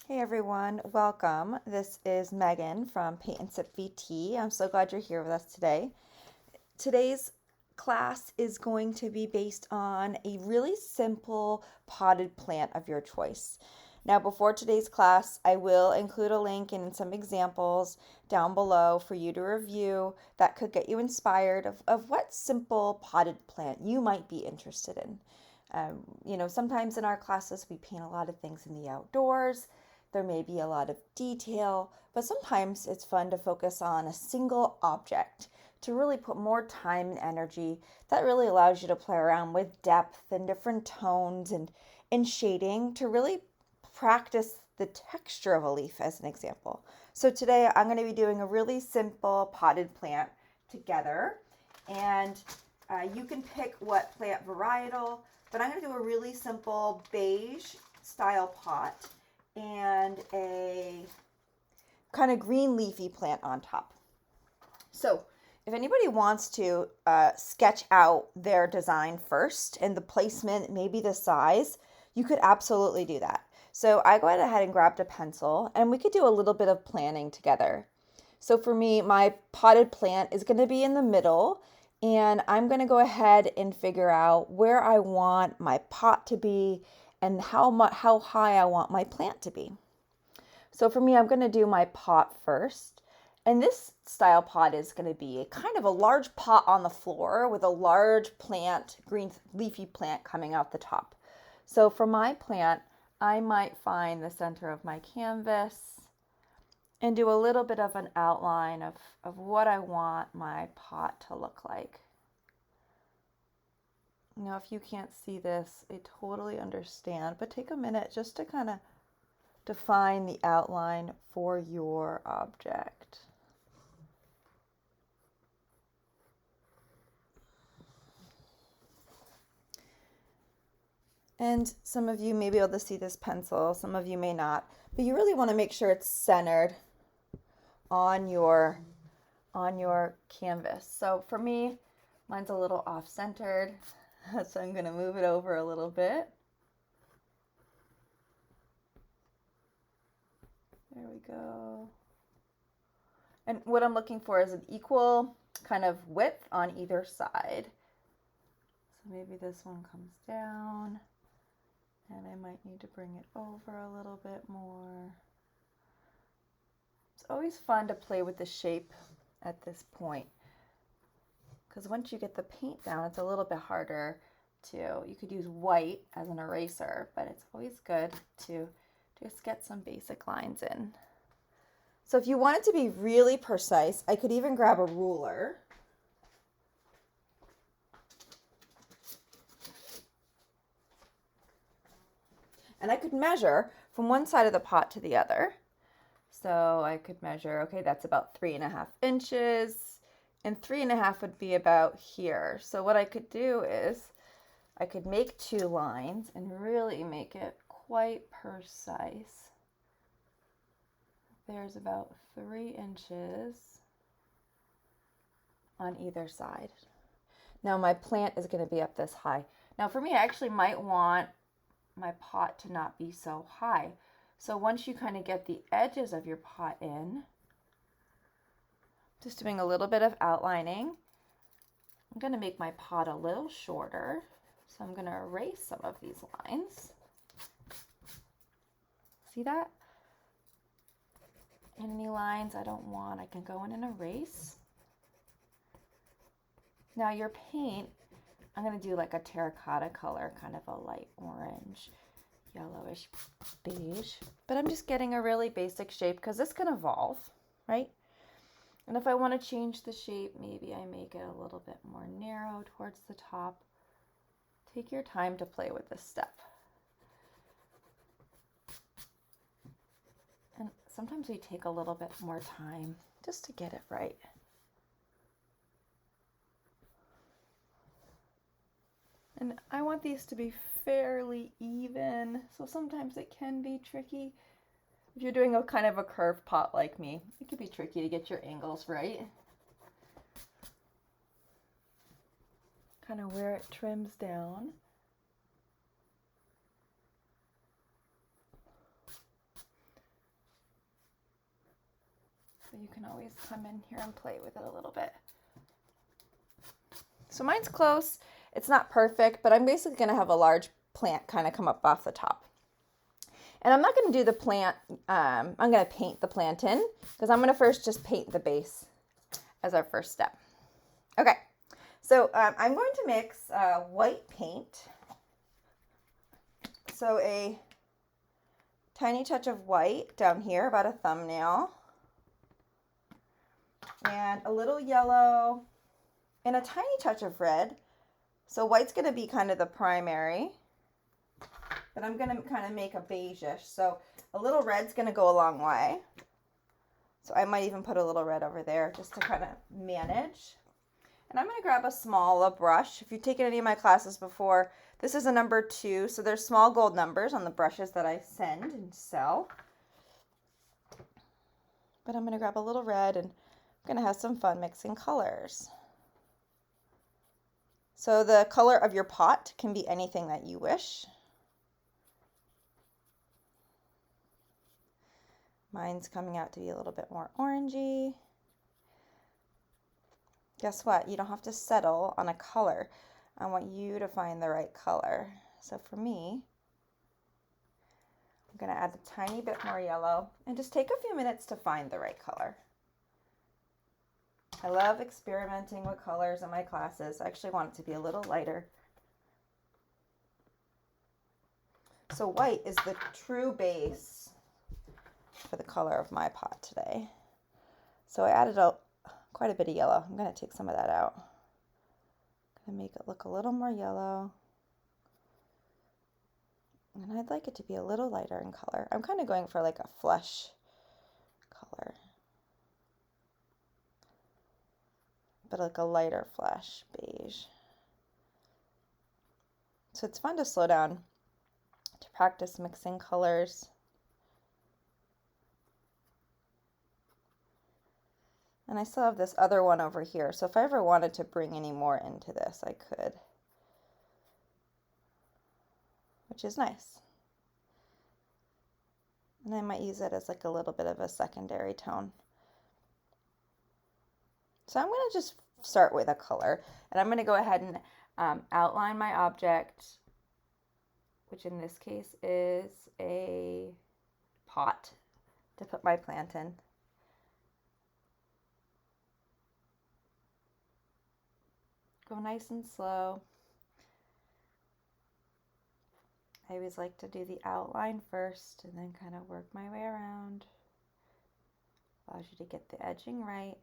Hey everyone, welcome. This is Megan from Paint and Sip VT. I'm so glad you're here with us today. Today's class is going to be based on a really simple potted plant of your choice. Now, before today's class, I will include a link and some examples down below for you to review that could get you inspired of what simple potted plant you might be interested in. Sometimes in our classes we paint a lot of things in the outdoors. There may be a lot of detail, but sometimes it's fun to focus on a single object to really put more time and energy. That really allows you to play around with depth and different tones and shading to really practice the texture of a leaf as an example. So today I'm going to be doing a really simple potted plant together, and you can pick what plant varietal, but I'm going to do a really simple beige style pot and a kind of green leafy plant on top. So if anybody wants to sketch out their design first and the placement, maybe the size, you could absolutely do that. So I went ahead and grabbed a pencil and we could do a little bit of planning together. So for me, my potted plant is going to be in the middle, and I'm going to go ahead and figure out where I want my pot to be and how high I want my plant to be. So for me, I'm going to do my pot first. And this style pot is going to be a kind of a large pot on the floor with a large plant, green leafy plant coming out the top. So for my plant, I might find the center of my canvas and do a little bit of an outline of what I want my pot to look like. Now, if you can't see this, I totally understand, but take a minute just to kind of define the outline for your object. And some of you may be able to see this pencil, some of you may not, but you really want to make sure it's centered on your canvas. So for me, mine's a little off-centered, so I'm going to move it over a little bit. There we go. And what I'm looking for is an equal kind of width on either side. So maybe this one comes down, and I might need to bring it over a little bit more. It's always fun to play with the shape at this point, because once you get the paint down, it's a little bit harder you could use white as an eraser, but it's always good to just get some basic lines in. So if you want it to be really precise, I could even grab a ruler. And I could measure from one side of the pot to the other. So I could measure, okay, that's about 3.5 inches, and 3.5 would be about here. So what I could do is I could make 2 lines and really make it quite precise. There's about 3 inches on either side. Now my plant is going to be up this high. Now for me, I actually might want my pot to not be so high. So once you kind of get the edges of your pot in, just doing a little bit of outlining, I'm going to make my pot a little shorter. So I'm going to erase some of these lines. See that? And any lines I don't want, I can go in and erase. Now your paint, I'm going to do like a terracotta color, kind of a light orange, yellowish beige. But I'm just getting a really basic shape because this can evolve, right? And if I want to change the shape, maybe I make it a little bit more narrow towards the top. Take your time to play with this step. And sometimes we take a little bit more time just to get it right. And I want these to be fairly even, so sometimes it can be tricky. If you're doing a kind of a curved pot like me, it can be tricky to get your angles right. Kind of where it trims down. So you can always come in here and play with it a little bit. So mine's close. It's not perfect, but I'm basically going to have a large plant kind of come up off the top. And I'm not going to do the plant, I'm going to paint the plant in because I'm going to first just paint the base as our first step. Okay, so I'm going to mix white paint. So a tiny touch of white down here, about a thumbnail, and a little yellow, and a tiny touch of red. So white's going to be kind of the primary, but I'm going to kind of make a beigeish. So a little red's going to go a long way. So I might even put a little red over there just to kind of manage. And I'm going to grab a smaller brush. If you've taken any of my classes before, this is a number 2. So there's small gold numbers on the brushes that I send and sell. But I'm going to grab a little red and I'm going to have some fun mixing colors. So the color of your pot can be anything that you wish. Mine's coming out to be a little bit more orangey. Guess what? You don't have to settle on a color. I want you to find the right color. So for me, I'm going to add a tiny bit more yellow and just take a few minutes to find the right color. I love experimenting with colors in my classes. I actually want it to be a little lighter. So white is the true base for the color of my pot today. So I added quite a bit of yellow. I'm going to take some of that out. I'm going to make it look a little more yellow. And I'd like it to be a little lighter in color. I'm kind of going for like a flesh color, but like a lighter flesh beige. So it's fun to slow down to practice mixing colors. And I still have this other one over here. So if I ever wanted to bring any more into this, I could, which is nice. And I might use it as like a little bit of a secondary tone. So I'm going to just start with a color, and I'm going to go ahead and outline my object, which in this case is a pot to put my plant in. Go nice and slow. I always like to do the outline first and then kind of work my way around. Allows you to get the edging right.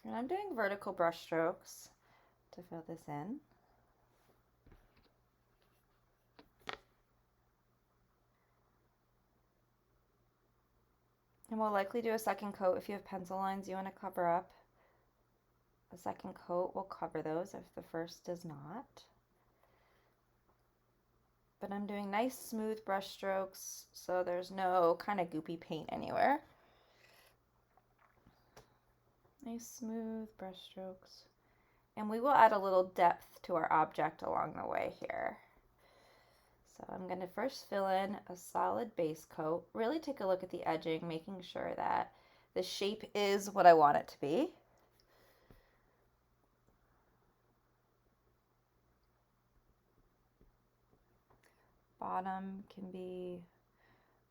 And I'm doing vertical brush strokes to fill this in. And we'll likely do a second coat if you have pencil lines you want to cover up. A second coat will cover those if the first does not. But I'm doing nice smooth brush strokes so there's no kind of goopy paint anywhere. Nice smooth brush strokes. And we will add a little depth to our object along the way here. So I'm going to first fill in a solid base coat. Really take a look at the edging, making sure that the shape is what I want it to be. Bottom can be,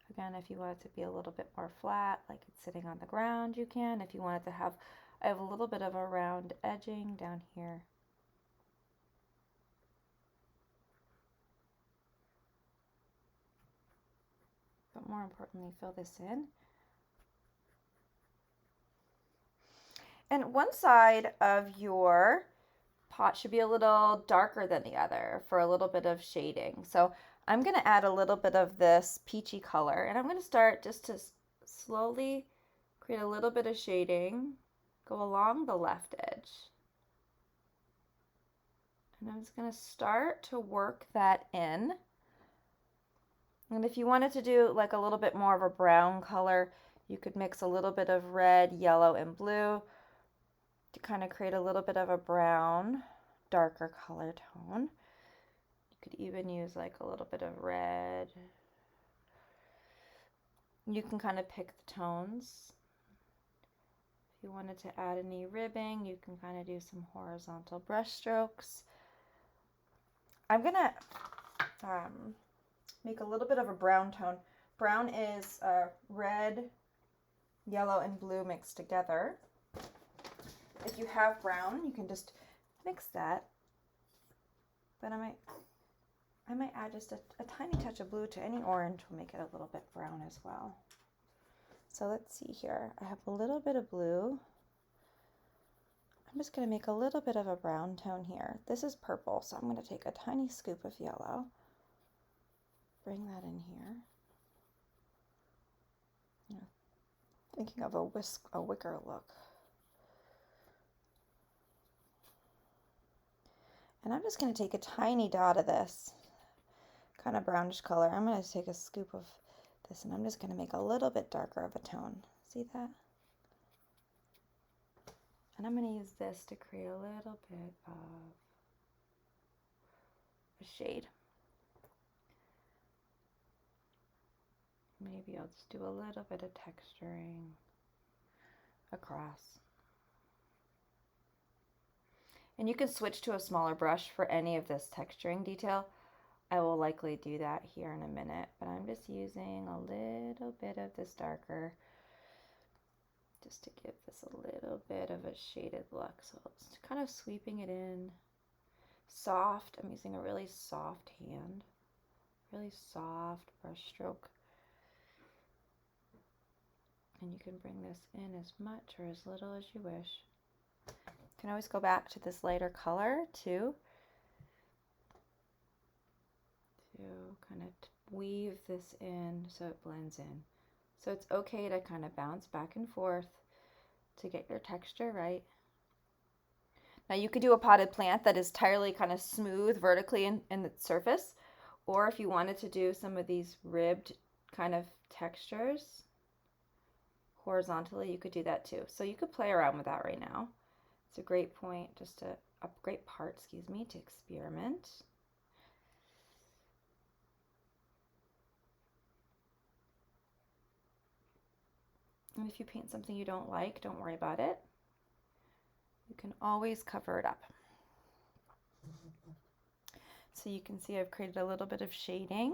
again, if you want it to be a little bit more flat, like it's sitting on the ground, you can. If you want it to have, I have a little bit of a round edging down here. But more importantly, fill this in. And one side of your pot should be a little darker than the other for a little bit of shading. So I'm going to add a little bit of this peachy color, and I'm going to start just to slowly create a little bit of shading, go along the left edge. And I'm just going to start to work that in. And if you wanted to do like a little bit more of a brown color, you could mix a little bit of red, yellow, and blue to kind of create a little bit of a brown darker color tone. You could even use like a little bit of red. You can kind of pick the tones. If you wanted to add any ribbing, you can kind of do some horizontal brush strokes. I'm gonna make a little bit of a brown tone. Brown is red, yellow, and blue mixed together. If you have brown, you can just mix that. But I might add just a tiny touch of blue to any orange will make it a little bit brown as well. So let's see here. I have a little bit of blue. I'm just going to make a little bit of a brown tone here. This is purple, so I'm going to take a tiny scoop of yellow. Bring that in here. Thinking of a wicker look. And I'm just going to take a tiny dot of this kind of brownish color. I'm going to take a scoop of this and I'm just going to make a little bit darker of a tone. See that? And I'm going to use this to create a little bit of a shade. Maybe I'll just do a little bit of texturing across. And you can switch to a smaller brush for any of this texturing detail. I will likely do that here in a minute, but I'm just using a little bit of this darker just to give this a little bit of a shaded look. So it's kind of sweeping it in. Soft, I'm using a really soft hand, really soft brush stroke. And you can bring this in as much or as little as you wish. You can always go back to this lighter color too, to kind of weave this in so it blends in. So it's okay to kind of bounce back and forth to get your texture right. Now you could do a potted plant that is entirely kind of smooth vertically in its surface, or if you wanted to do some of these ribbed kind of textures horizontally, you could do that too. So you could play around with that right now. It's a great point, just a great part, to experiment. And if you paint something you don't like, don't worry about it. You can always cover it up. So you can see I've created a little bit of shading.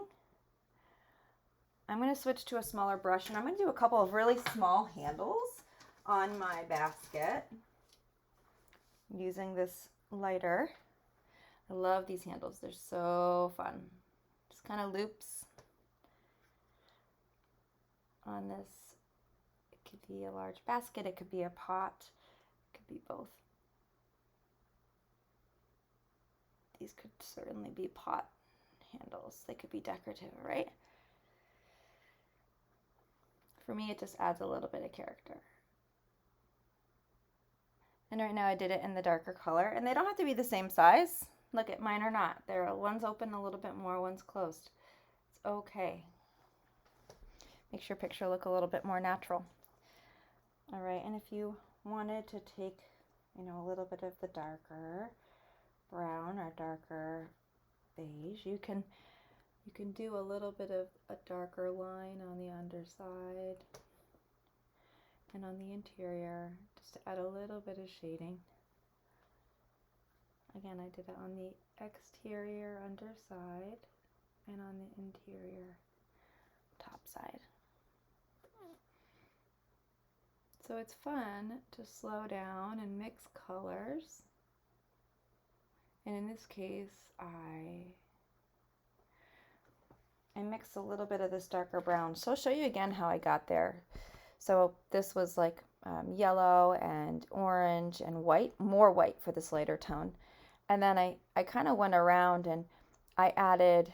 I'm going to switch to a smaller brush and I'm going to do a couple of really small handles on my basket using this lighter. I love these handles. They're so fun. Just kind of loops on this. It could be a large basket. It could be a pot. It could be both. These could certainly be pot handles. They could be decorative, right? For me, it just adds a little bit of character. And right now I did it in the darker color, and they don't have to be the same size. Look at mine or not. One's open a little bit more, one's closed. It's okay. Makes your picture look a little bit more natural. All right, and if you wanted to take, a little bit of the darker brown or darker beige, you can do a little bit of a darker line on the underside and on the interior, just to add a little bit of shading. Again, I did it on the exterior underside and on the interior top side. So it's fun to slow down and mix colors. And in this case, I mixed a little bit of this darker brown. So I'll show you again how I got there. So this was like yellow and orange and white, more white for this lighter tone. And then I kind of went around and I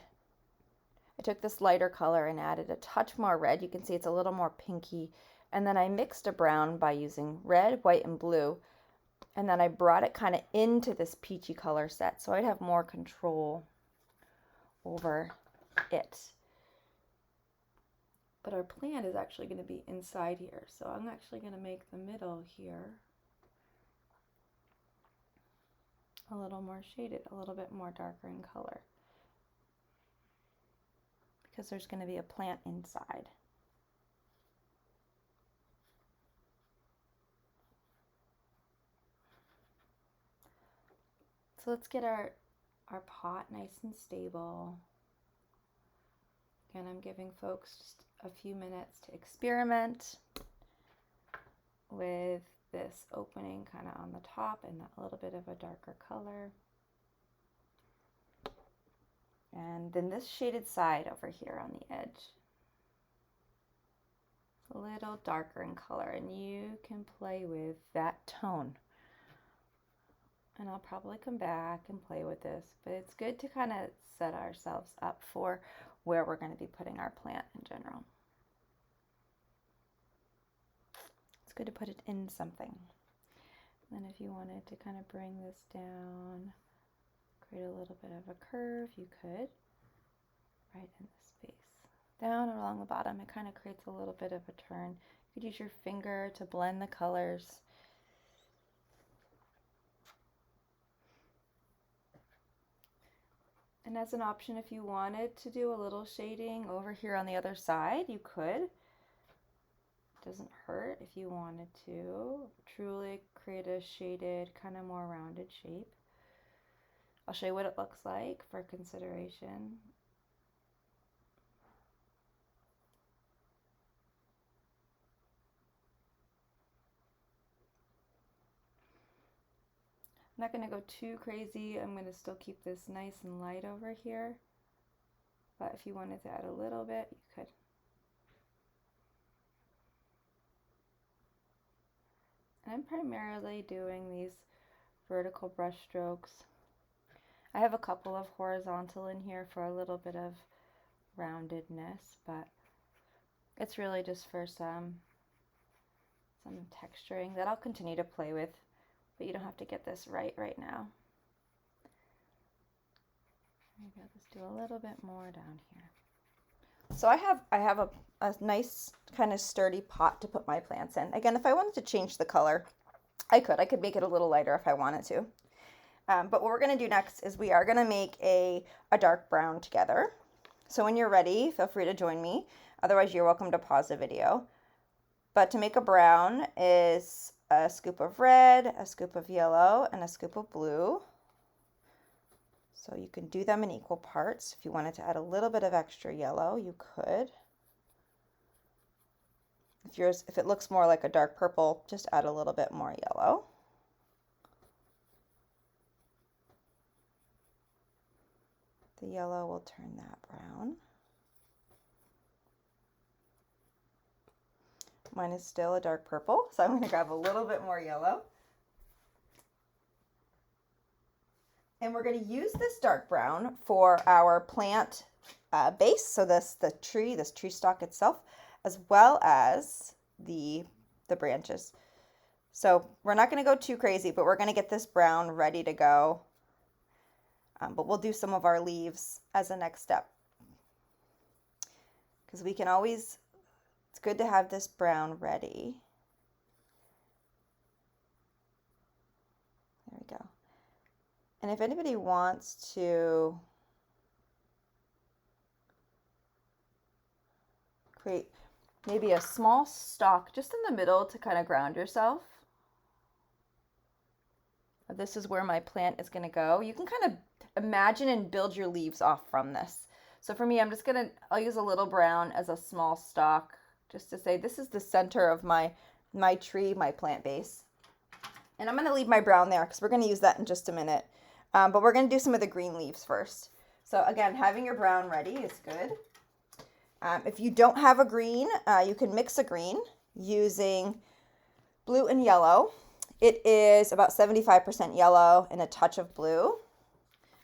took this lighter color and added a touch more red. You can see it's a little more pinky. And then I mixed a brown by using red, white, and blue. And then I brought it kind of into this peachy color set, so I'd have more control over it. But our plant is actually going to be inside here, so I'm actually going to make the middle here a little more shaded, a little bit more darker in color, because there's going to be a plant inside. So let's get our pot nice and stable. Again, I'm giving folks just a few minutes to experiment with this opening kind of on the top and a little bit of a darker color. And then this shaded side over here on the edge, a little darker in color, and you can play with that tone. And I'll probably come back and play with this, but it's good to kind of set ourselves up for where we're going to be putting our plant in general. It's good to put it in something. And then if you wanted to kind of bring this down, create a little bit of a curve, you could, right in the space. Down and along the bottom, it kind of creates a little bit of a turn. You could use your finger to blend the colors. And as an option, if you wanted to do a little shading over here on the other side, you could. It doesn't hurt if you wanted to truly create a shaded, kind of more rounded shape. I'll show you what it looks like for consideration. I'm not going to go too crazy. I'm going to still keep this nice and light over here. But if you wanted to add a little bit, you could. And I'm primarily doing these vertical brush strokes. I have a couple of horizontal in here for a little bit of roundedness, but it's really just for some texturing that I'll continue to play with. But you don't have to get this right now. Maybe I'll just do a little bit more down here. So I have a nice kind of sturdy pot to put my plants in. Again, if I wanted to change the color, I could make it a little lighter if I wanted to. But what we're going to do next is we are going to make a dark brown together. So when you're ready, feel free to join me. Otherwise, you're welcome to pause the video. But to make a brown is a scoop of red, a scoop of yellow, and a scoop of blue. So you can do them in equal parts. If you wanted to add a little bit of extra yellow, you could. If it looks more like a dark purple, just add a little bit more yellow. The yellow will turn that brown. Mine is still a dark purple, so I'm going to grab a little bit more yellow. And we're going to use this dark brown for our plant base, so this tree stalk itself, as well as the branches. So we're not going to go too crazy, but we're going to get this brown ready to go. But we'll do some of our leaves as a next step. Because we can always, it's good to have this brown ready. There we go. And if anybody wants to create maybe a small stalk just in the middle to kind of ground yourself. This is where my plant is going to go. You can kind of imagine and build your leaves off from this. So for me, I'll use a little brown as a small stalk just to say this is the center of my tree, my plant base. And I'm going to leave my brown there because we're going to use that in just a minute. But we're going to do some of the green leaves first. So again, having your brown ready is good. If you don't have a green, you can mix a green using blue and yellow. It is about 75% yellow and a touch of blue.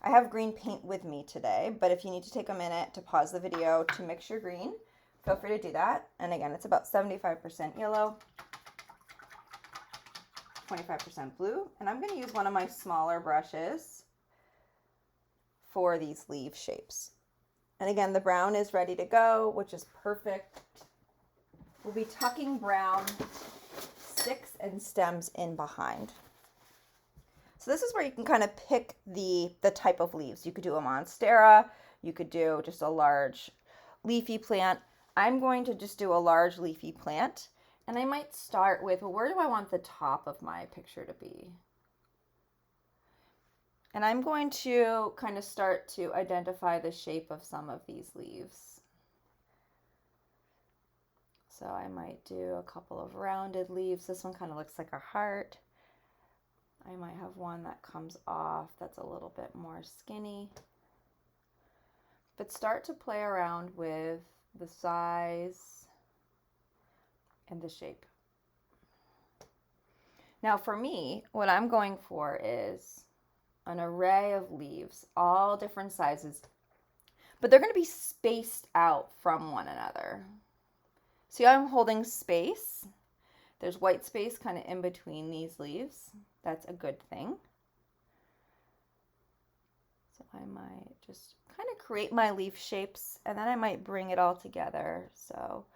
I have green paint with me today, but if you need to take a minute to pause the video to mix your green, feel free to do that. And again, it's about 75% yellow, 25% blue. And I'm going to use one of my smaller brushes for these leaf shapes. And again, the brown is ready to go, which is perfect. We'll be tucking brown sticks and stems in behind. So this is where you can kind of pick the type of leaves. You could do a monstera, you could do just a large leafy plant. I'm going to just do a large leafy plant, and I might start with, well, where do I want the top of my picture to be? And I'm going to kind of start to identify the shape of some of these leaves. So I might do a couple of rounded leaves. This one kind of looks like a heart. I might have one that comes off that's a little bit more skinny. But start to play around with the size and the shape. Now for me, what I'm going for is an array of leaves, all different sizes, but they're going to be spaced out from one another. See how I'm holding space? There's white space kind of in between these leaves. That's a good thing. So I might just kind of create my leaf shapes, and then I might bring it all together. So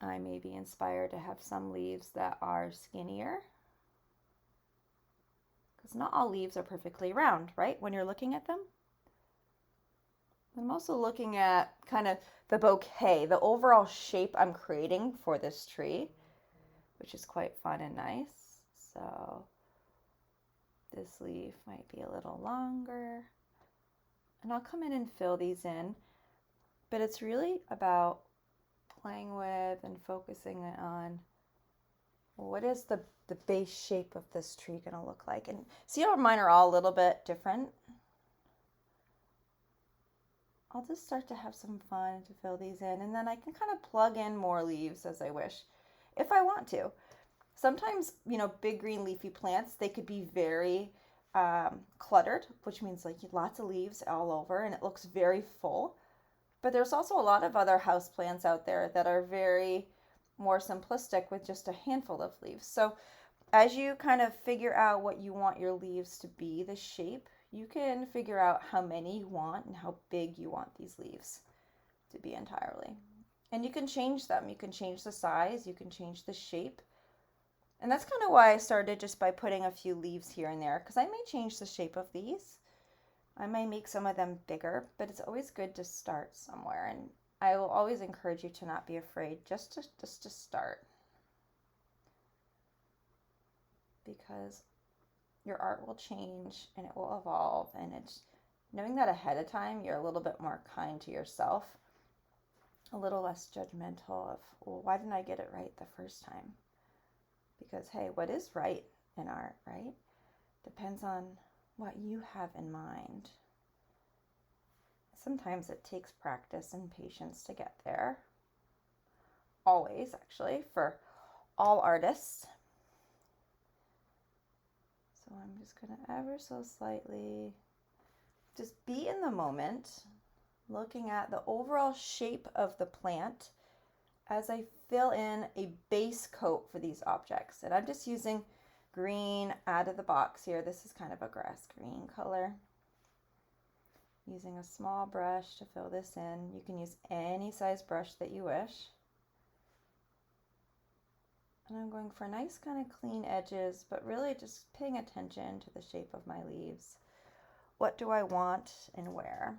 I may be inspired to have some leaves that are skinnier, because not all leaves are perfectly round, right? When you're looking at them. I'm also looking at kind of the bouquet, the overall shape I'm creating for this tree, which is quite fun and nice. So this leaf might be a little longer, and I'll come in and fill these in, but it's really about playing with and focusing on what is the base shape of this tree going to look like. And see how mine are all a little bit different? I'll just start to have some fun to fill these in, and then I can kind of plug in more leaves as I wish, if I want to. Sometimes, big green leafy plants, they could be very cluttered, which means like lots of leaves all over, and it looks very full. But there's also a lot of other house plants out there that are very more simplistic with just a handful of leaves. So as you kind of figure out what you want your leaves to be, the shape, you can figure out how many you want and how big you want these leaves to be entirely. And you can change them. You can change the size, you can change the shape. And that's kind of why I started just by putting a few leaves here and there, because I may change the shape of these. I may make some of them bigger, but it's always good to start somewhere. And I will always encourage you to not be afraid, just to start. Because your art will change and it will evolve, and it's knowing that ahead of time, you're a little bit more kind to yourself, a little less judgmental of, well, why didn't I get it right the first time? Because hey, what is right in art, right? Depends on what you have in mind. Sometimes it takes practice and patience to get there. Always, actually, for all artists. So I'm just going to ever so slightly just be in the moment, looking at the overall shape of the plant as I fill in a base coat for these objects. And I'm just using green out of the box here. This is kind of a grass green color. Using a small brush to fill this in. You can use any size brush that you wish. And I'm going for nice kind of clean edges, but really just paying attention to the shape of my leaves. What do I want and where?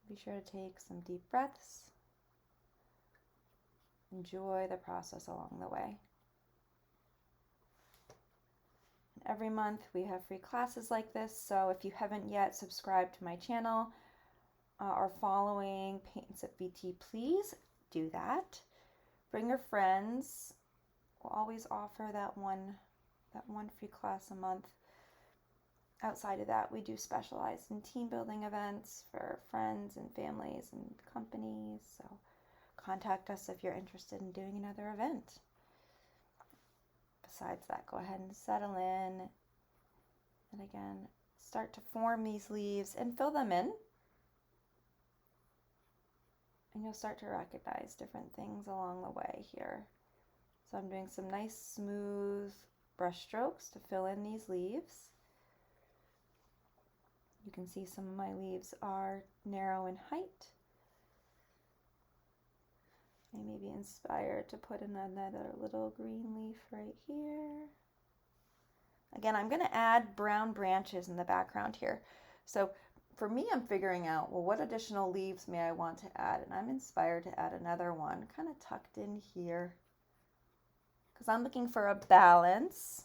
Be sure to take some deep breaths. Enjoy the process along the way. And every month we have free classes like this, so if you haven't yet subscribed to my channel or following Paint and Sip VT, please do that. Bring your friends. We'll always offer that one free class a month. Outside of that, we do specialize in team building events for friends and families and companies. So contact us if you're interested in doing another event. Besides that, go ahead and settle in. And again, start to form these leaves and fill them in. And you'll start to recognize different things along the way here. So I'm doing some nice smooth brush strokes to fill in these leaves. You can see some of my leaves are narrow in height. I may be inspired to put in another little green leaf right here. Again, I'm going to add brown branches in the background here. So for me, I'm figuring out, well, what additional leaves may I want to add? And I'm inspired to add another one kind of tucked in here because I'm looking for a balance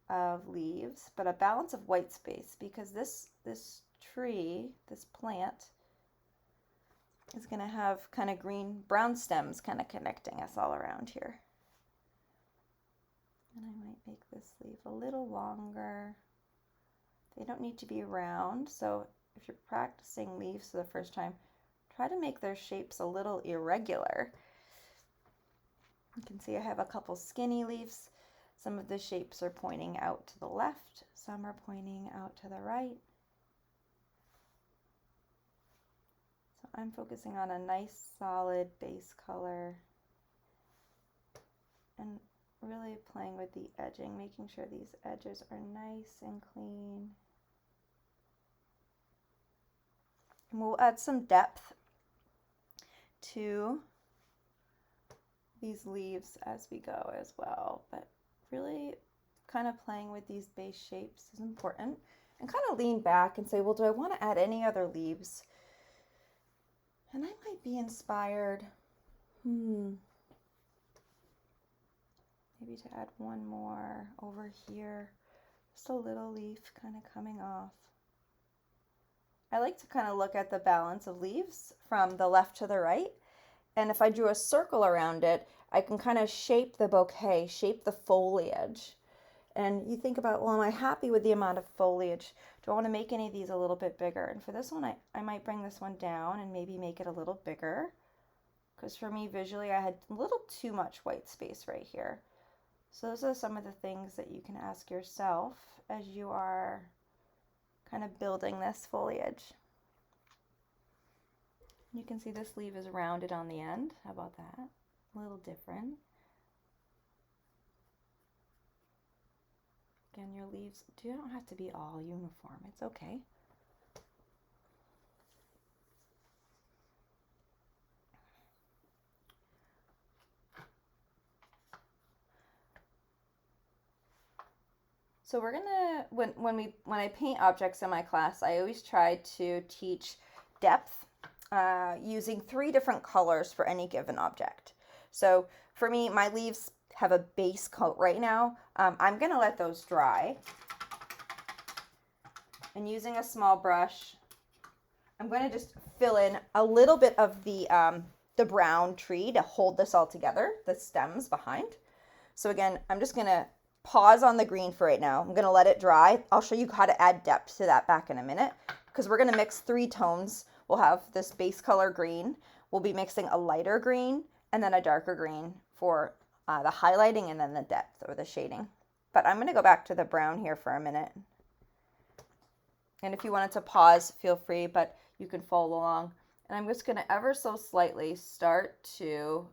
of leaves, but a balance of white space, because this tree, this plant, is going to have kind of green, brown stems kind of connecting us all around here. And I might make this leaf a little longer. They don't need to be round, so if you're practicing leaves for the first time, try to make their shapes a little irregular. You can see I have a couple skinny leaves. Some of the shapes are pointing out to the left, some are pointing out to the right. So I'm focusing on a nice solid base color and really playing with the edging, making sure these edges are nice and clean. And we'll add some depth to these leaves as we go as well, but really kind of playing with these base shapes is important, and kind of lean back and say, well, do I want to add any other leaves? And I might be inspired, maybe to add one more over here, just a little leaf kind of coming off. I like to kind of look at the balance of leaves from the left to the right, and if I drew a circle around it, I can kind of shape the bouquet, shape the foliage. And you think about, well, am I happy with the amount of foliage? Do I want to make any of these a little bit bigger? And for this one, I might bring this one down and maybe make it a little bigger, because for me, visually, I had a little too much white space right here. So those are some of the things that you can ask yourself as you are kind of building this foliage. You can see this leaf is rounded on the end. How about that? A little different. Again, your leaves don't have to be all uniform. It's okay. So we're gonna, when I paint objects in my class, I always try to teach depth using 3 different colors for any given object. So for me, my leaves have a base coat right now. I'm gonna let those dry. And using a small brush, I'm gonna just fill in a little bit of the brown tree to hold this all together, the stems behind. So again, I'm just gonna pause on the green for right now. I'm gonna let it dry. I'll show you how to add depth to that back in a minute, because we're gonna mix 3 tones. We'll have this base color green. We'll be mixing a lighter green and then a darker green for the highlighting and then the depth or the shading. But I'm gonna go back to the brown here for a minute. And if you wanted to pause, feel free, but you can follow along. And I'm just gonna ever so slightly start to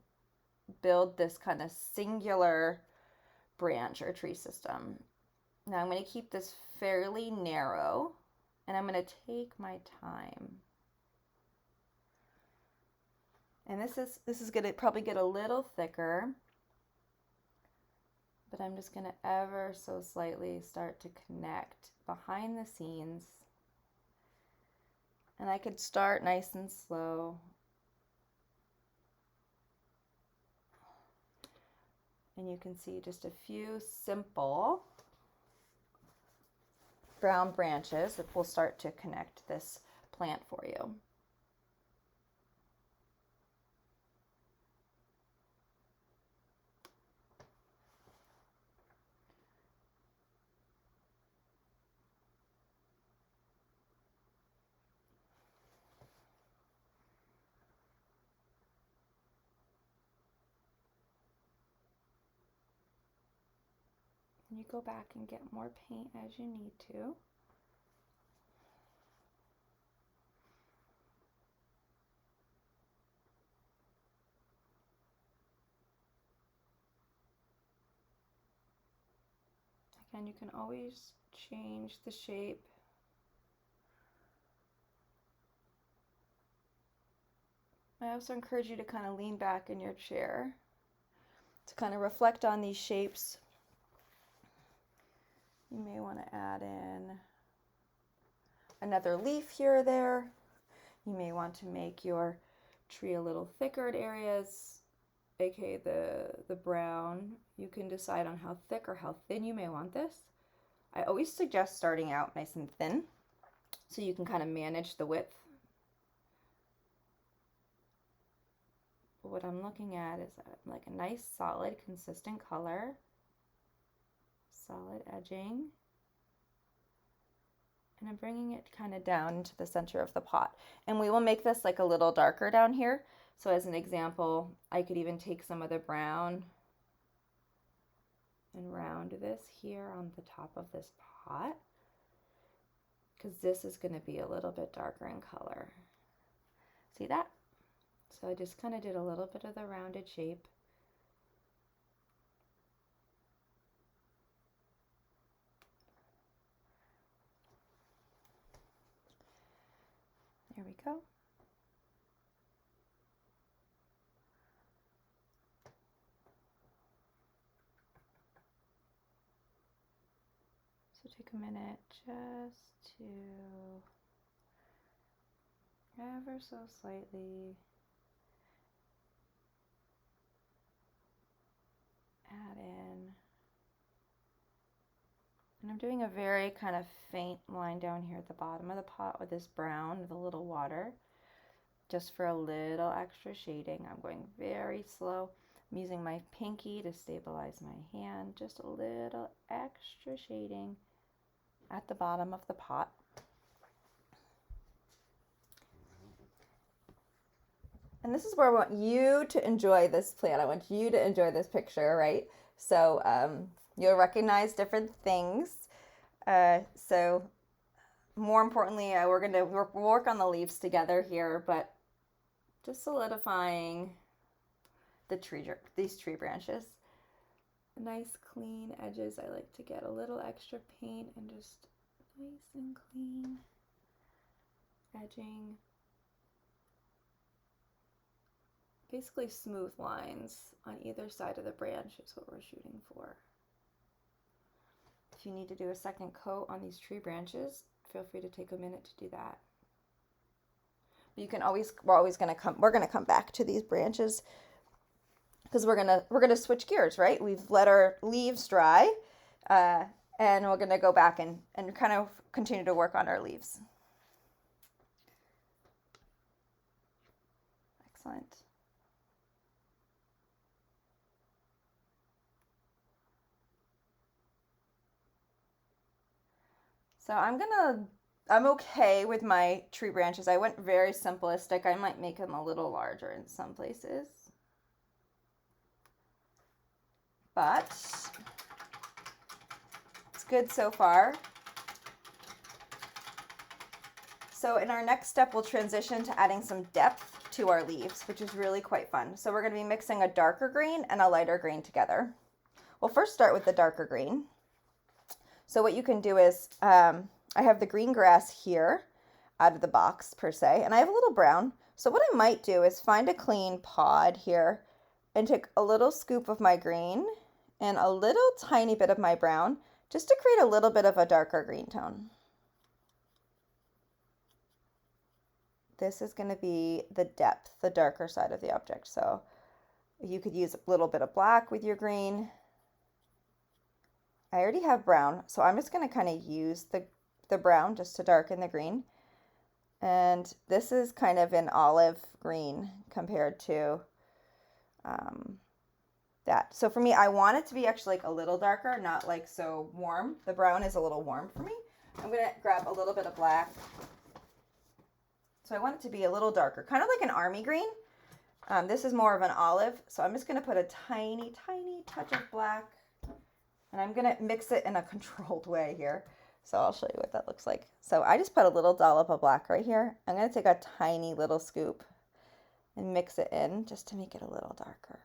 build this kind of singular branch or tree system. Now I'm going to keep this fairly narrow, and I'm going to take my time. And this is going to probably get a little thicker, but I'm just going to ever so slightly start to connect behind the scenes. And I could start nice and slow. And you can see just a few simple brown branches that will start to connect this plant for you. And you go back and get more paint as you need to. Again, you can always change the shape. I also encourage you to kind of lean back in your chair to kind of reflect on these shapes. You may want to add in another leaf here or there. You may want to make your tree a little thicker at areas, aka the brown. You can decide on how thick or how thin you may want this. I always suggest starting out nice and thin so you can kind of manage the width. But what I'm looking at is like a nice, solid, consistent color, solid edging. And I'm bringing it kind of down into the center of the pot. And we will make this like a little darker down here. So as an example, I could even take some of the brown and round this here on the top of this pot, because this is going to be a little bit darker in color. See that? So I just kind of did a little bit of the rounded shape. There we go. So take a minute just to ever so slightly add in. And I'm doing a very kind of faint line down here at the bottom of the pot with this brown with a little water, just for a little extra shading. I'm going very slow. I'm using my pinky to stabilize my hand, just a little extra shading at the bottom of the pot. And this is where I want you to enjoy this plant. I want you to enjoy this picture, right? So you'll recognize different things. So more importantly, we're going to work on the leaves together here, but just solidifying these tree branches. Nice clean edges. I like to get a little extra paint and just nice and clean edging. Basically smooth lines on either side of the branch is what we're shooting for. If you need to do a second coat on these tree branches, feel free to take a minute to do that. You can we're gonna come back to these branches because we're gonna switch gears, right? We've let our leaves dry, and we're gonna go back and kind of continue to work on our leaves. Excellent. So I'm okay with my tree branches. I went very simplistic. I might make them a little larger in some places. But it's good so far. So in our next step, we'll transition to adding some depth to our leaves, which is really quite fun. So we're going to be mixing a darker green and a lighter green together. We'll first start with the darker green. So what you can do is, I have the green grass here out of the box per se, and I have a little brown. So what I might do is find a clean pod here and take a little scoop of my green and a little tiny bit of my brown just to create a little bit of a darker green tone. This is going to be the depth, the darker side of the object. So you could use a little bit of black with your green. I already have brown, so I'm just going to kind of use the brown just to darken the green. And this is kind of an olive green compared to that. So for me, I want it to be actually like a little darker, not like so warm. The brown is a little warm for me. I'm going to grab a little bit of black. So I want it to be a little darker, kind of like an army green. This is more of an olive, so I'm just going to put a tiny, tiny touch of black. And I'm going to mix it in a controlled way here. So I'll show you what that looks like. So I just put a little dollop of black right here. I'm going to take a tiny little scoop and mix it in just to make it a little darker.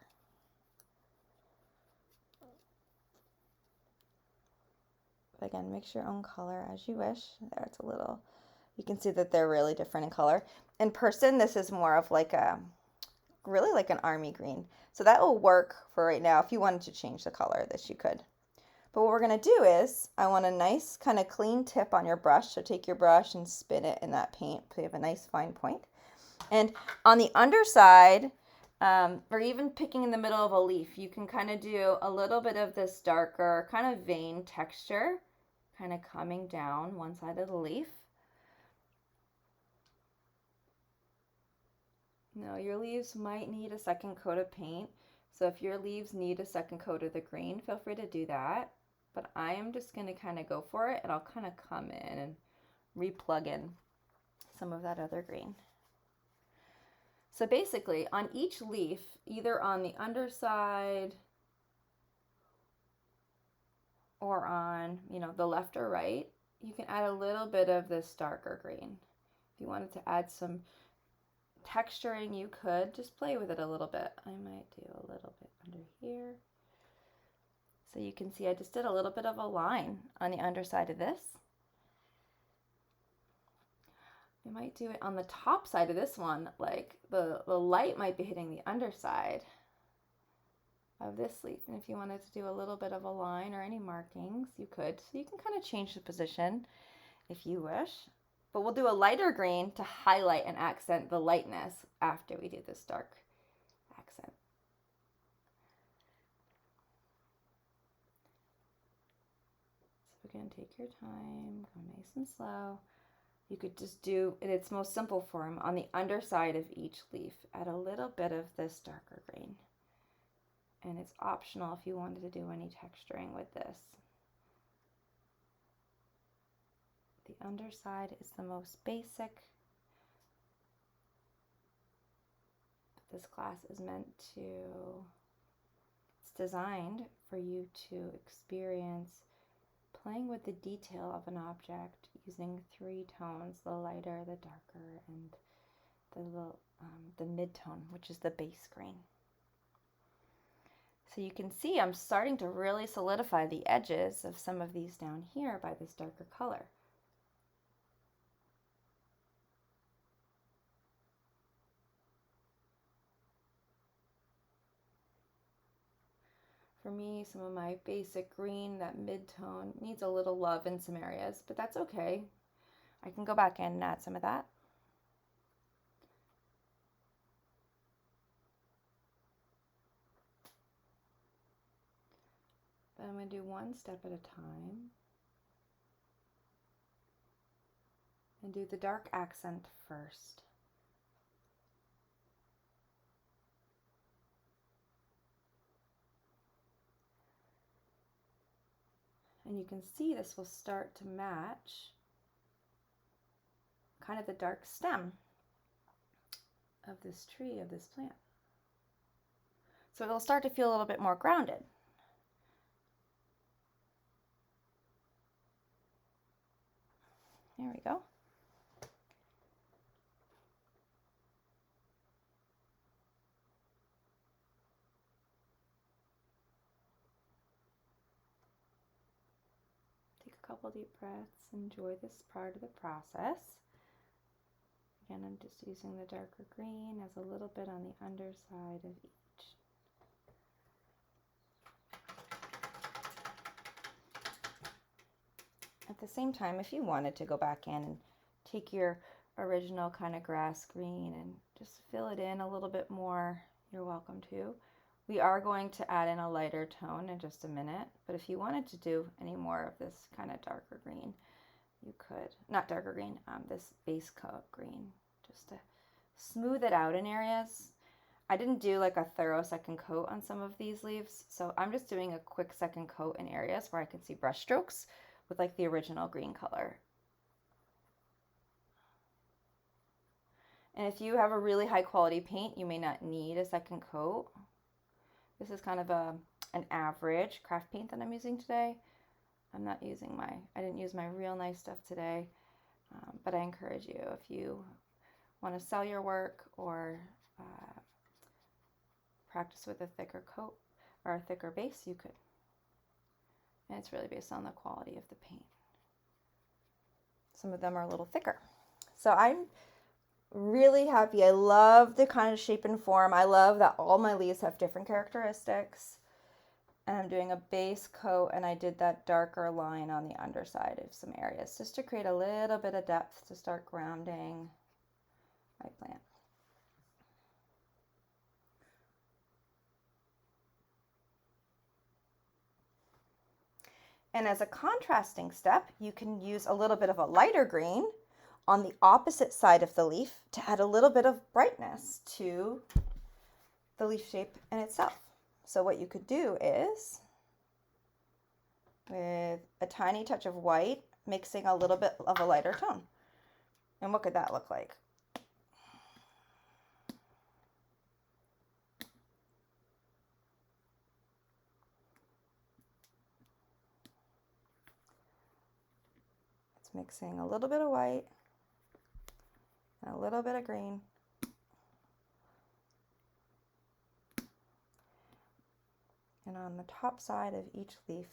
Again, mix your own color as you wish. There, it's a little, you can see that they're really different in color. In person, this is more of like a really like an army green. So that will work for right now. If you wanted to change the color of this, you could. But what we're going to do is, I want a nice kind of clean tip on your brush. So take your brush and spin it in that paint so you have a nice fine point. And on the underside, or even picking in the middle of a leaf, you can kind of do a little bit of this darker kind of vein texture, kind of coming down one side of the leaf. Now your leaves might need a second coat of paint. So if your leaves need a second coat of the green, feel free to do that. But I am just going to kind of go for it, and I'll kind of come in and replug in some of that other green. So basically on each leaf, either on the underside or on, the left or right, you can add a little bit of this darker green. If you wanted to add some texturing, you could just play with it a little bit. I might do a little bit under here. So you can see I just did a little bit of a line on the underside of this. I might do it on the top side of this one, like the light might be hitting the underside of this leaf. And if you wanted to do a little bit of a line or any markings, you could. So you can kind of change the position if you wish. But we'll do a lighter green to highlight and accent the lightness after we do this dark accent. So again, take your time, go nice and slow. You could just do, in its most simple form, on the underside of each leaf, add a little bit of this darker green. And it's optional if you wanted to do any texturing with this. The underside is the most basic. This class is meant to, it's designed for you to experience playing with the detail of an object using 3 tones, the lighter, the darker, and the mid-tone, which is the base green. So you can see I'm starting to really solidify the edges of some of these down here by this darker color. For me, some of my basic green, that mid-tone, needs a little love in some areas, but that's okay. I can go back in and add some of that. But I'm going to do one step at a time and do the dark accent first. And you can see this will start to match kind of the dark stem of this tree, of this plant. So it'll start to feel a little bit more grounded. There we go. Couple deep breaths, enjoy this part of the process. Again, I'm just using the darker green as a little bit on the underside of each. At the same time, if you wanted to go back in and take your original kind of grass green and just fill it in a little bit more, you're welcome to. We are going to add in a lighter tone in just a minute, but if you wanted to do any more of this kind of darker green, you could. Not darker green, this base coat green, just to smooth it out in areas. I didn't do like a thorough second coat on some of these leaves, so I'm just doing a quick second coat in areas where I can see brush strokes with like the original green color. And if you have a really high quality paint, you may not need a second coat. This is kind of an average craft paint that I'm using today. I didn't use my real nice stuff today, but I encourage you, if you want to sell your work or practice with a thicker coat or a thicker base, you could. And it's really based on the quality of the paint. Some of them are a little thicker. So I'm Really happy. I love the kind of shape and form. I love that all my leaves have different characteristics. And I'm doing a base coat, and I did that darker line on the underside of some areas just to create a little bit of depth to start grounding my plant. And as a contrasting step, you can use a little bit of a lighter green on the opposite side of the leaf to add a little bit of brightness to the leaf shape in itself. So what you could do is, with a tiny touch of white, mixing a little bit of a lighter tone. And what could that look like? It's mixing a little bit of white and a little bit of green. And on the top side of each leaf,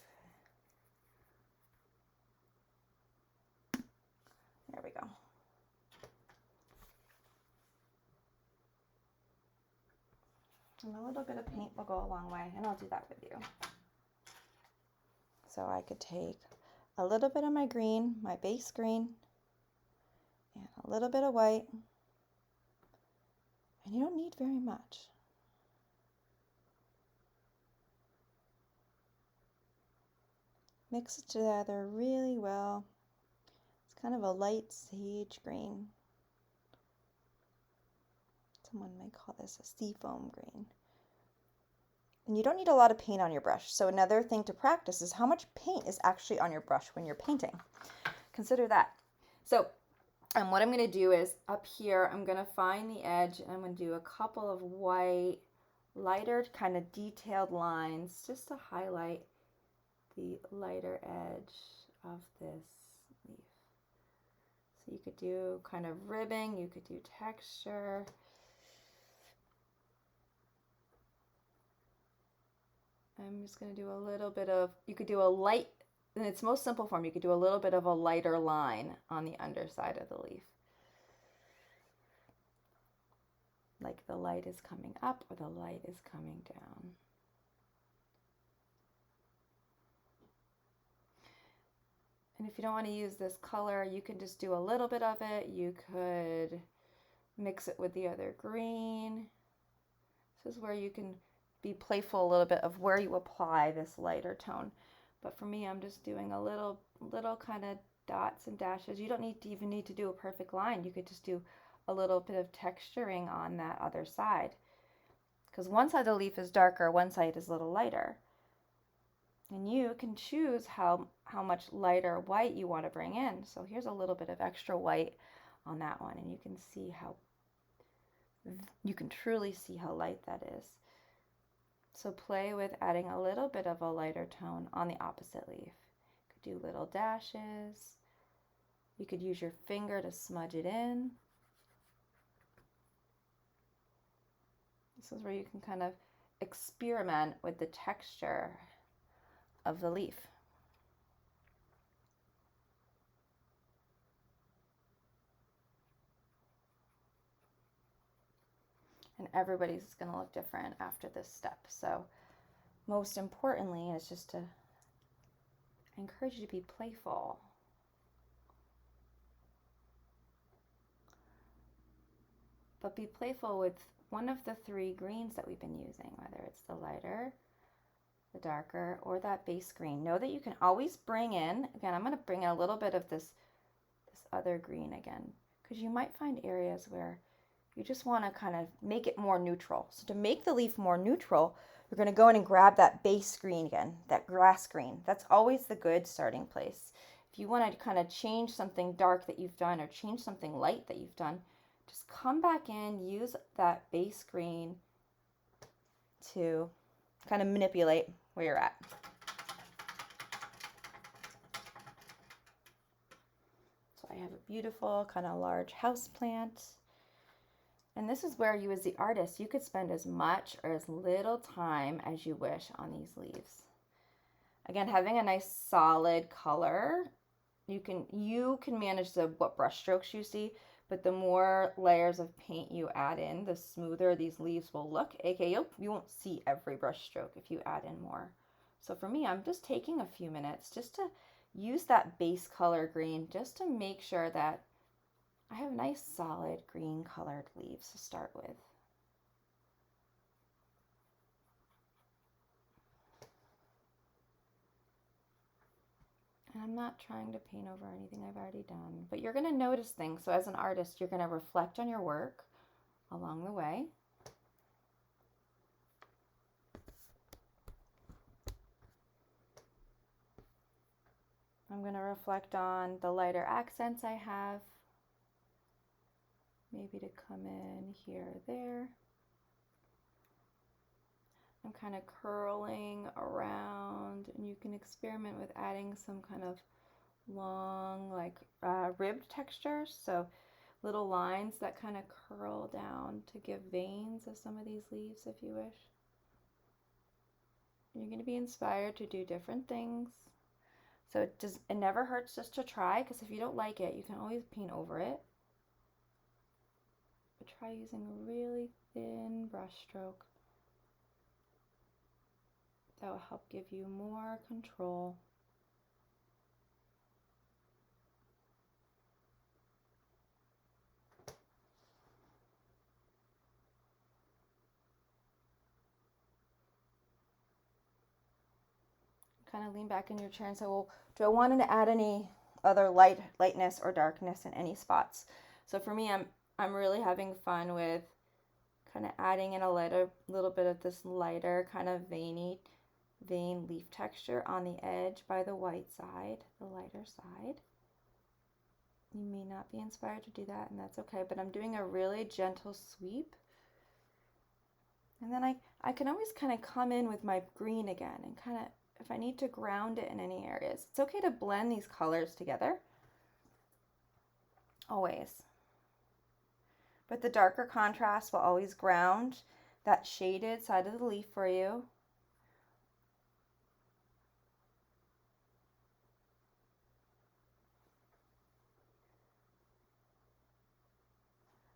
there we go. And a little bit of paint will go a long way, and I'll do that with you. So I could take a little bit of my green, my base green, and a little bit of white, and you don't need very much. Mix it together really well. It's kind of a light sage green. Someone may call this a seafoam green. And you don't need a lot of paint on your brush. So another thing to practice is how much paint is actually on your brush when you're painting. Consider that. So what I'm going to do is up here, I'm going to find the edge, and I'm going to do a couple of white, lighter kind of detailed lines just to highlight the lighter edge of this leaf. So you could do kind of ribbing, you could do texture. I'm just going to do a little bit of, you could do a light, in its most simple form, you could do a little bit of a lighter line on the underside of the leaf. Like the light is coming up or the light is coming down. And if you don't want to use this color, you can just do a little bit of it. You could mix it with the other green. This is where you can be playful a little bit of where you apply this lighter tone. But for me, I'm just doing a little kind of dots and dashes. You don't even need to do a perfect line. You could just do a little bit of texturing on that other side. Because one side of the leaf is darker, one side is a little lighter. And you can choose how much lighter white you want to bring in. So here's a little bit of extra white on that one, and you can see you can truly see how light that is. So play with adding a little bit of a lighter tone on the opposite leaf. You could do little dashes. You could use your finger to smudge it in. This is where you can kind of experiment with the texture of the leaf. And everybody's going to look different after this step. So most importantly is just to encourage you to be playful. But be playful with one of the three greens that we've been using, whether it's the lighter, the darker, or that base green. Know that you can always bring in, again, I'm going to bring in a little bit of this other green again, because you might find areas where you just want to kind of make it more neutral. So to make the leaf more neutral, you're going to go in and grab that base green again, that grass green. That's always the good starting place. If you want to kind of change something dark that you've done or change something light that you've done, just come back in, use that base green to kind of manipulate where you're at. So I have a beautiful kind of large house plant. And this is where you as the artist, you could spend as much or as little time as you wish on these leaves. Again, having a nice solid color, you can manage what brush strokes you see, but the more layers of paint you add in, the smoother these leaves will look, aka you won't see every brush stroke if you add in more. So for me, I'm just taking a few minutes just to use that base color green just to make sure that I have nice solid green colored leaves to start with. And I'm not trying to paint over anything I've already done, but you're going to notice things. So as an artist, you're going to reflect on your work along the way. I'm going to reflect on the lighter accents I have. Maybe to come in here or there. I'm kind of curling around, and you can experiment with adding some kind of long, like ribbed textures. So little lines that kind of curl down to give veins of some of these leaves if you wish. You're going to be inspired to do different things. So it never hurts just to try, because if you don't like it, you can always paint over it. But try using a really thin brush stroke. That will help give you more control. Kind of lean back in your chair and say, well, do I want to add any other lightness or darkness in any spots? So for me, I'm really having fun with kind of adding in a little bit of this lighter kind of vein leaf texture on the edge by the white side, the lighter side. You may not be inspired to do that, and that's okay, but I'm doing a really gentle sweep. And then I can always kind of come in with my green again and kind of, if I need to ground it in any areas. It's okay to blend these colors together, always. But the darker contrast will always ground that shaded side of the leaf for you.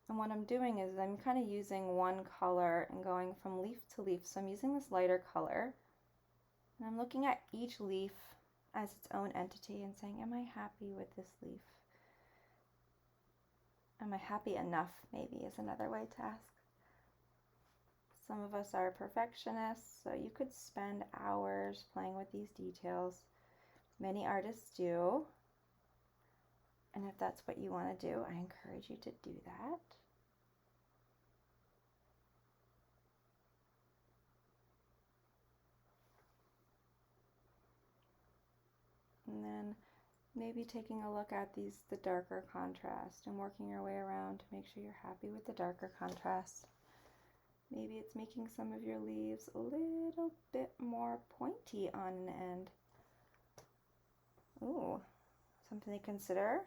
And what I'm doing is I'm kind of using one color and going from leaf to leaf. So I'm using this lighter color, and I'm looking at each leaf as its own entity and saying, am I happy with this leaf? Am I happy enough, maybe, is another way to ask. Some of us are perfectionists, so you could spend hours playing with these details. Many artists do. And if that's what you want to do, I encourage you to do that. And then maybe taking a look at the darker contrast and working your way around to make sure you're happy with the darker contrast. Maybe it's making some of your leaves a little bit more pointy on an end. Ooh, something to consider.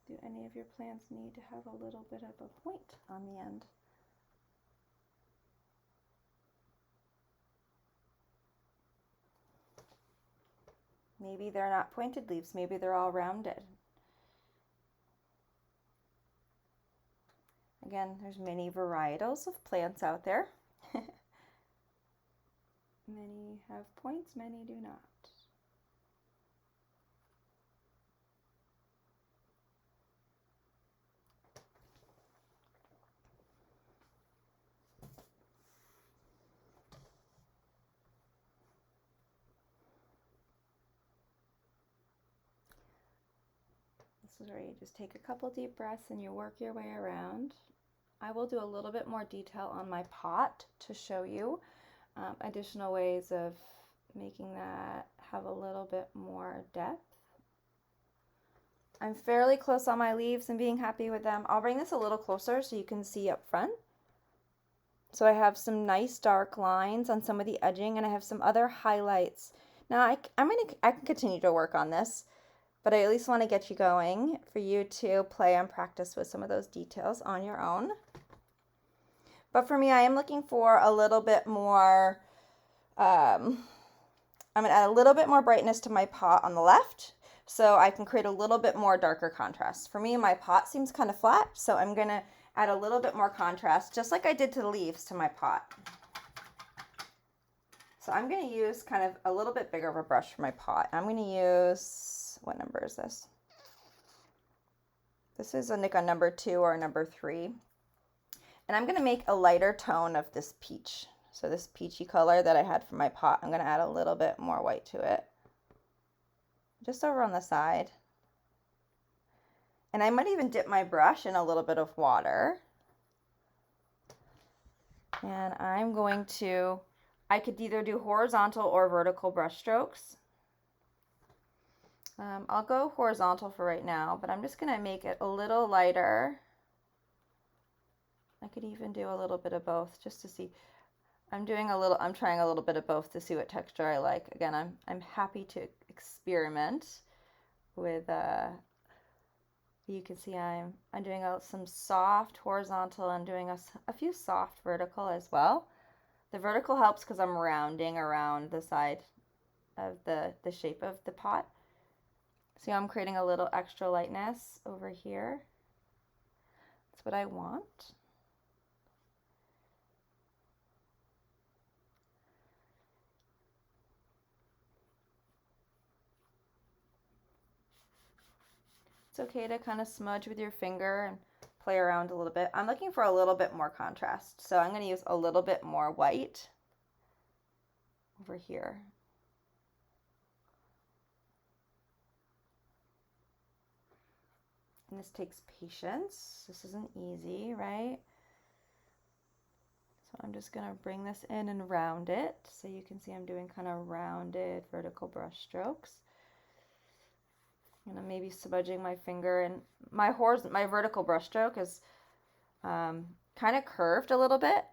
Do any of your plants need to have a little bit of a point on the end? Maybe they're not pointed leaves, maybe they're all rounded. Again, there's many varietals of plants out there. Many have points, many do not. This is where you just take a couple deep breaths and you work your way around. I will do a little bit more detail on my pot to show you additional ways of making that have a little bit more depth. I'm fairly close on my leaves and being happy with them. I'll bring this a little closer so you can see up front. So I have some nice dark lines on some of the edging, and I have some other highlights. Now I can continue to work on this, but I at least want to get you going for you to play and practice with some of those details on your own. But for me, I am looking for a little bit more, I'm going to add a little bit more brightness to my pot on the left. so I can create a little bit more darker contrast. For me, my pot seems kind of flat, so I'm gonna add a little bit more contrast, just like I did to the leaves to my pot. So I'm gonna use kind of a little bit bigger of a brush for my pot. I'm gonna use, what number is this? This is a Nikon number 2 or number 3. And I'm gonna make a lighter tone of this peach. So this peachy color that I had for my pot, I'm gonna add a little bit more white to it. Just over on the side. And I might even dip my brush in a little bit of water. And I'm going to, I could either do horizontal or vertical brush strokes. I'll go horizontal for right now, but I'm just gonna make it a little lighter. I could even do a little bit of both just to see. I'm trying a little bit of both to see what texture I like. Again, I'm happy to experiment with, you can see I'm doing some soft horizontal and doing a few soft vertical as well. The vertical helps because I'm rounding around the side of the shape of the pot. See, I'm creating a little extra lightness over here. That's what I want. It's okay to kind of smudge with your finger and play around a little bit. I'm looking for a little bit more contrast, so I'm going to use a little bit more white over here. And this takes patience. This isn't easy, right? So I'm just going to bring this in and round it. So you can see I'm doing kind of rounded vertical brush strokes. And I'm maybe smudging my finger, and my vertical brush stroke is kind of curved a little bit.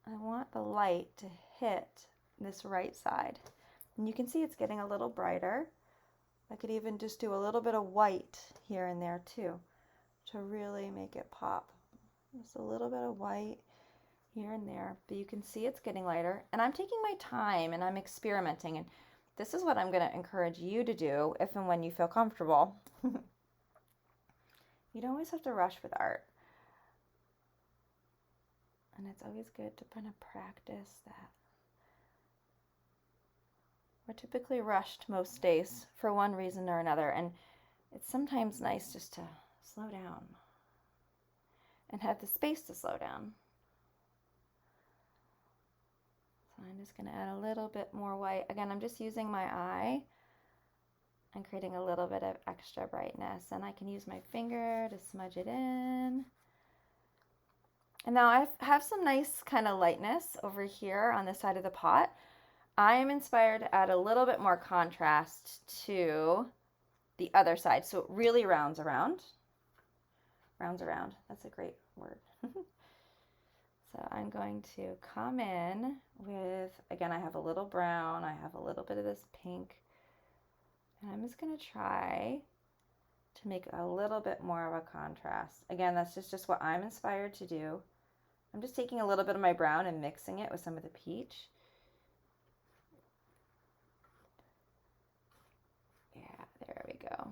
I want the light to hit this right side. And you can see it's getting a little brighter. I could even just do a little bit of white here and there too to really make it pop. Just a little bit of white here and there, but you can see it's getting lighter. And I'm taking my time and I'm experimenting, and this is what I'm going to encourage you to do if and when you feel comfortable. You don't always have to rush with art. And it's always good to kind of practice that. We're typically rushed most days for one reason or another, and it's sometimes nice just to slow down and have the space to slow down. So I'm just going to add a little bit more white. Again, I'm just using my eye and creating a little bit of extra brightness, and I can use my finger to smudge it in. And now I have some nice kind of lightness over here on the side of the pot. I am inspired to add a little bit more contrast to the other side, so it really rounds around. Rounds around, that's a great word. So I'm going to come in with, again, I have a little brown, I have a little bit of this pink, and I'm just going to try to make a little bit more of a contrast. Again, that's just what I'm inspired to do. I'm just taking a little bit of my brown and mixing it with some of the peach. Yeah, there we go.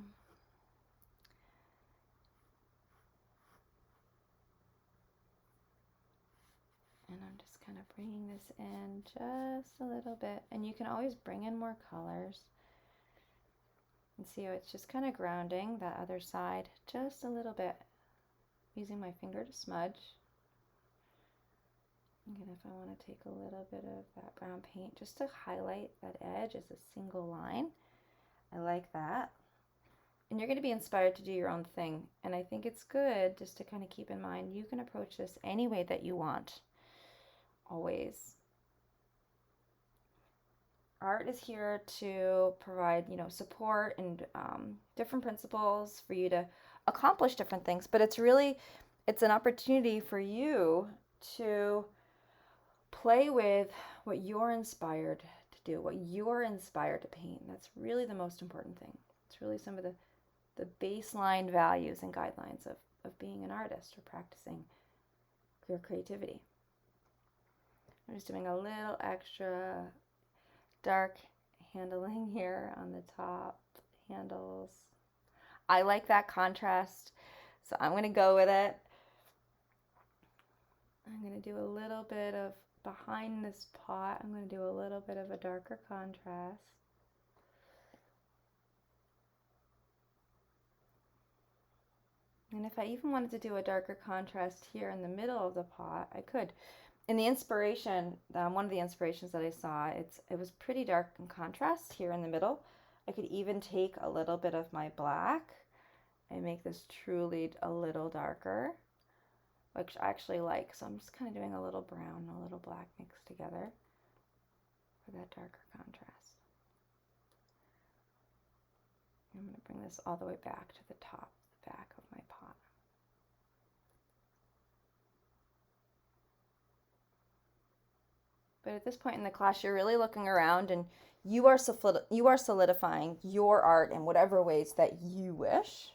And I'm just kind of bringing this in just a little bit. And you can always bring in more colors. And see how it's just kind of grounding that other side just a little bit. Using my finger to smudge. Again, if I want to take a little bit of that brown paint just to highlight that edge as a single line. I like that. And you're going to be inspired to do your own thing. And I think it's good just to kind of keep in mind you can approach this any way that you want. Always. Art is here to provide, support and different principles for you to accomplish different things. But it's an opportunity for you to play with what you're inspired to do, what you're inspired to paint. That's really the most important thing. It's really some of the baseline values and guidelines of being an artist or practicing your creativity. I'm just doing a little extra dark handling here on the top handles. I like that contrast, so I'm going to go with it. I'm going to do a little bit of behind this pot. I'm going to do a little bit of a darker contrast. And if I even wanted to do a darker contrast here in the middle of the pot, I could. In the inspiration, one of the inspirations that I saw, it was pretty dark in contrast here in the middle. I could even take a little bit of my black and make this truly a little darker, which I actually like. So I'm just kind of doing a little brown and a little black mixed together for that darker contrast. I'm going to bring this all the way back to the top, the back of my pot. But at this point in the class, you're really looking around and you are solidifying your art in whatever ways that you wish.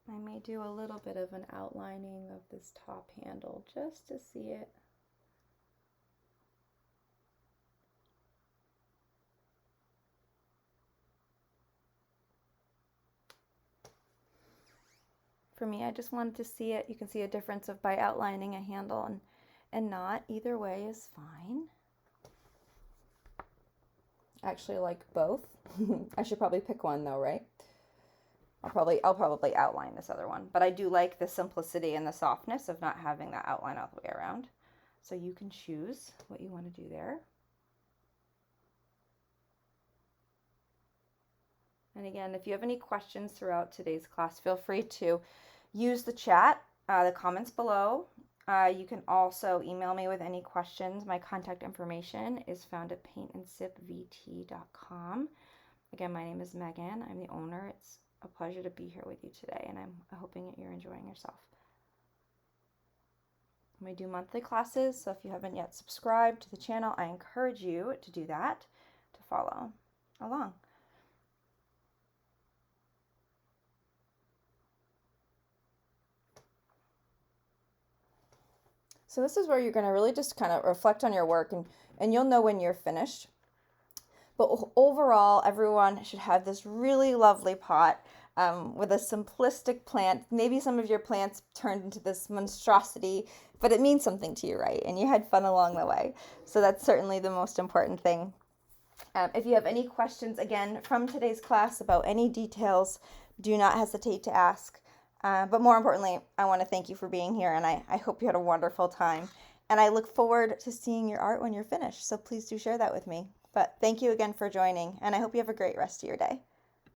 I may do a little bit of an outlining of this top handle just to see it. For me, I just wanted to see it. You can see a difference of by outlining a handle and not. Either way is fine. I actually like both. I should probably pick one though, right? I'll probably outline this other one, but I do like the simplicity and the softness of not having that outline all the way around. So you can choose what you want to do there. And again, if you have any questions throughout today's class, feel free to use the chat, the comments below. You can also email me with any questions. My contact information is found at paintandsipvt.com. Again, my name is Megan. I'm the owner. It's a pleasure to be here with you today, and I'm hoping that you're enjoying yourself. We do monthly classes, so if you haven't yet subscribed to the channel, I encourage you to do that, to follow along. So this is where you're going to really just kind of reflect on your work, and you'll know when you're finished. But overall, everyone should have this really lovely pot with a simplistic plant. Maybe some of your plants turned into this monstrosity, but it means something to you, right? And you had fun along the way. So that's certainly the most important thing. If you have any questions, again, from today's class about any details, do not hesitate to ask. But more importantly, I want to thank you for being here, and I hope you had a wonderful time. And I look forward to seeing your art when you're finished, so please do share that with me. But thank you again for joining, and I hope you have a great rest of your day.